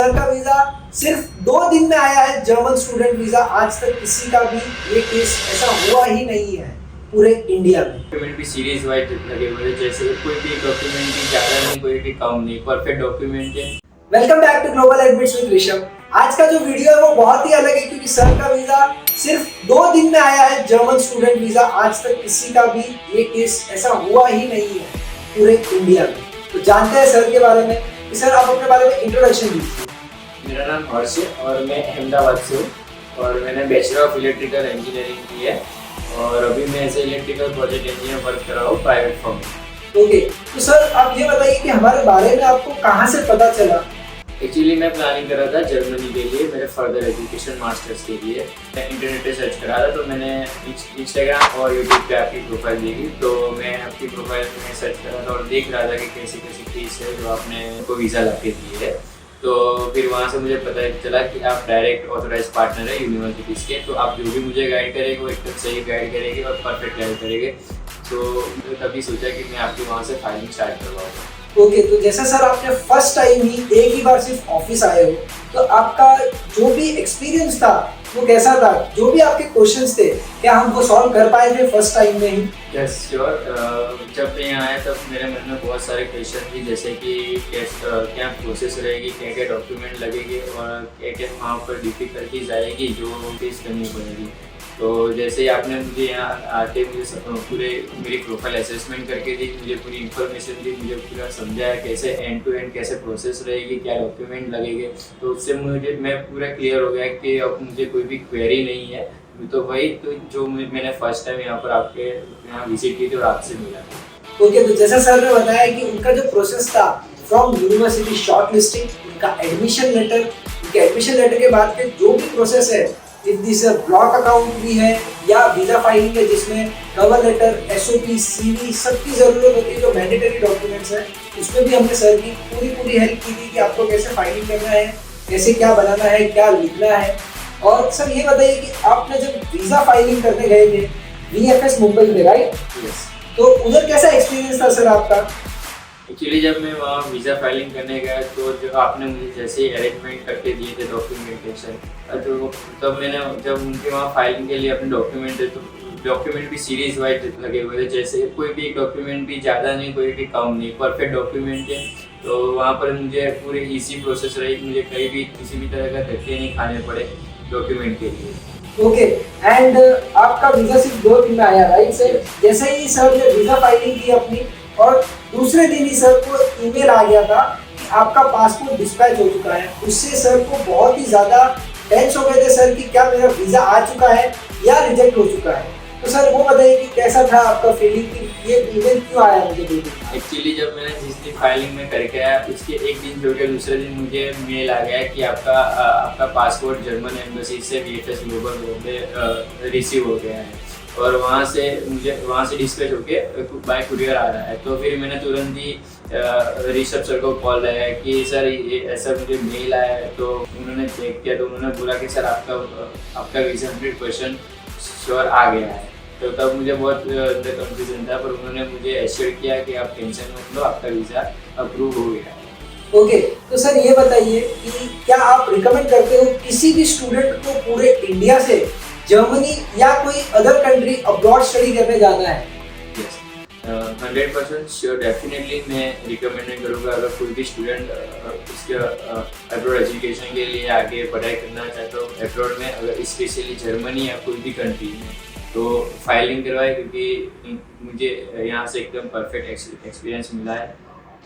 Sir का visa सिर्फ 2 दिन में आया है, जर्मन स्टूडेंट वीजा। आज तक किसी का भी ये केस ऐसा हुआ ही नहीं है पूरे इंडिया में। डॉक्यूमेंट भी सीरीज वाइज लगे हुए हैं, जैसे कोई भी डॉक्यूमेंट भी ज्यादा नहीं, कोई भी कम नहीं, परफेक्ट डॉक्यूमेंट है। Welcome back to Global Admits with Rishabh. आज का जो वीडियो है वो बहुत ही अलग है, क्योंकि सर का वीजा सिर्फ 2 दिन में आया है, जर्मन स्टूडेंट वीजा। आज तक किसी का भी ये केस ऐसा हुआ ही नहीं है पूरे इंडिया में। तो जानते हैं सर के बारे में। सर, आप अपने बारे में इंट्रोडक्शन दीजिए। मेरा नाम हर्ष है और मैं अहमदाबाद से हूँ और मैंने बैचलर ऑफ इलेक्ट्रिकल इंजीनियरिंग की है और अभी मैं ऐसे इलेक्ट्रिकल प्रोजेक्ट इंजीनियर वर्क कर रहा हूँ प्राइवेट फर्म में। ओके, तो सर आप ये बताइए कि हमारे बारे में आपको कहाँ से पता चला? एक्चुअली मैं प्लानिंग कर रहा था जर्मनी के लिए, मेरे फर्दर एजुकेशन मास्टर्स के लिए। मैं इंटरनेट पे सर्च करा था, तो मैंने इंस्टाग्राम और यूट्यूब पे आपकी प्रोफाइल देखी, तो मैं आपकी प्रोफाइल में सर्च करा था और देख रहा था कि कैसी कैसी फीस है जो आपने को वीज़ा ला के दी है। तो फिर वहाँ से मुझे पता चला कि आप डायरेक्ट ऑथोराइज पार्टनर है यूनिवर्सिटीज़ के, तो आप जो भी मुझे गाइड करेंगे वो एकदम सही गाइड करेंगे और परफेक्ट गाइड करेंगे। तो मैंने तभी सोचा कि मैं आपकी वहाँ से फाइलिंग स्टार्ट करवाऊँगा। ओके, तो जैसा सर आपने फर्स्ट टाइम ही एक ही बार सिर्फ ऑफिस आए हो, तो आपका जो भी एक्सपीरियंस था वो कैसा था? जो भी आपके क्वेश्चंस थे, क्या हम वो सॉल्व कर पाए थे फर्स्ट टाइम में ही? Yes sure. जब मैं यहाँ आया तब मेरे मन में बहुत सारे क्वेश्चन थे, जैसे कि क्या प्रोसेस रहेगी, क्या क्या डॉक्यूमेंट लगेंगे और क्या क्या वहाँ पर डिफिकल्टीज आएगी जो फेस करनी पड़ेगी। तो जैसे ही आपने मुझे यहाँ आके मुझे पूरे मेरी प्रोफाइल असेसमेंट करके दी, मुझे पूरी इन्फॉर्मेशन दी, मुझे पूरा समझाया कैसे एंड टू एंड कैसे प्रोसेस रहेगी, क्या डॉक्यूमेंट लगेंगे, तो उससे मैं पूरा क्लियर हो गया कि अब मुझे कोई भी क्वेरी नहीं है। तो वही तो जो मैंने फर्स्ट टाइम यहाँ पर आपके यहाँ विजिट की थी और आपसे मिला। ओके, तो जैसा सर ने बताया कि उनका जो प्रोसेस था फ्रॉम यूनिवर्सिटी शॉर्ट लिस्टिंग, उनका एडमिशन लेटर, उनके एडमिशन लेटर के बाद के जो भी प्रोसेस है, इफ दिस ब्लॉक अकाउंट भी है या वीजा फाइलिंग है जिसमें कवर लेटर, एसओपी, सीवी सबकी जरूरत होती है, जो मैंडेटरी डॉक्यूमेंट्स है, उसमें भी हमने सर की पूरी हेल्प की थी कि आपको कैसे फाइलिंग करना है, कैसे क्या बनाना है, क्या लिखना है। और सर ये बताइए कि आपने जब वीजा फाइलिंग करने गए थे VFS मुंबई में, राइट? यस। तो उधर कैसा एक्सपीरियंस था सर आपका? एक्चुअली जब मैं वहाँ वीज़ा फाइलिंग करने गया तो जो आपने मुझे जैसे ही अरेंजमेंट करके दिए थे डॉक्यूमेंटेशन, तो तब मैंने जब उनके वहाँ फाइलिंग के लिए अपने डॉक्यूमेंट थे, तो डॉक्यूमेंट भी सीरीज वाइज लगे हुए थे, जैसे कोई भी डॉक्यूमेंट भी ज़्यादा नहीं, कोई भी कम नहीं, परफेक्ट डॉक्यूमेंट है। तो वहाँ पर मुझे पूरी ईजी प्रोसेस रही, मुझे कहीं भी किसी भी तरह का धक्के नहीं खाने पड़े डॉक्यूमेंट के लिए। ओके, एंड आपका वीजा सिर्फ 2 दिन में आया, राइट सर? जैसे ही सर ने वीजा फाइलिंग की अपनी, और दूसरे दिन ही सर को ईमेल आ गया था कि आपका पासपोर्ट डिस्पैच हो चुका है। उससे सर को बहुत ही ज़्यादा टेंस हो गए थे सर कि क्या मेरा वीज़ा आ चुका है या रिजेक्ट हो चुका है। तो सर वो बताइए कि कैसा था आपका फीलिंग कि ये ईमेल क्यों आया मुझे? एक्चुअली जब मैंने जिस दिन फाइलिंग में करके आया उसके एक दिन छोड़ के दूसरे दिन मुझे मेल आ गया कि आपका पासपोर्ट जर्मन एम्बेसी से VFS ग्लोबल में रिसीव हो गया है और वहाँ से डिस्पैच होके बाय कुरियर आ रहा है। तो फिर मैंने तुरंत ही ऋषभ सर को कॉल लगाया कि सर ये ऐसा मुझे मेल आया है। तो उन्होंने चेक किया तो उन्होंने बोला कि सर आपका वीज़ा 100% श्योर आ गया है। तो तब मुझे बहुत कंफ्यूजन था, पर उन्होंने मुझे एश्योर किया कि आप टेंशन मत लो, आपका वीज़ा अप्रूव हो गया है। ओके, तो सर ये बताइए कि क्या आप रिकमेंड करते हो किसी भी स्टूडेंट को पूरे इंडिया से जर्मनी या कोई अदर कंट्री अब्रॉड स्टडी करने जाना है? 100% श्योर, डेफिनेटली मैं रिकमेंड करूँगा। अगर कोई भी स्टूडेंट उसके अब्रॉड एजुकेशन के लिए आगे पढ़ाई करना चाहता हो अब्रॉड में, अगर स्पेशली जर्मनी या कोई भी कंट्री में, तो फाइलिंग करवाए, क्योंकि मुझे यहाँ से एकदम परफेक्ट एक्सपीरियंस मिला है,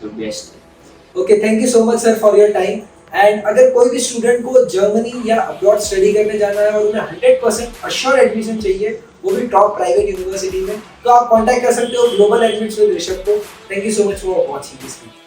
तो बेस्ट है। Okay, thank you so much sir for your time. And अगर कोई भी स्टूडेंट को जर्मनी या अब्रॉड स्टडी करने जाना है और उन्हें 100% अश्योर एडमिशन चाहिए, वो भी टॉप प्राइवेट यूनिवर्सिटी में, तो आप कांटेक्ट कर सकते हो ग्लोबल एडमिट्स विद ऋषभ को। Thank you so much for watching this video.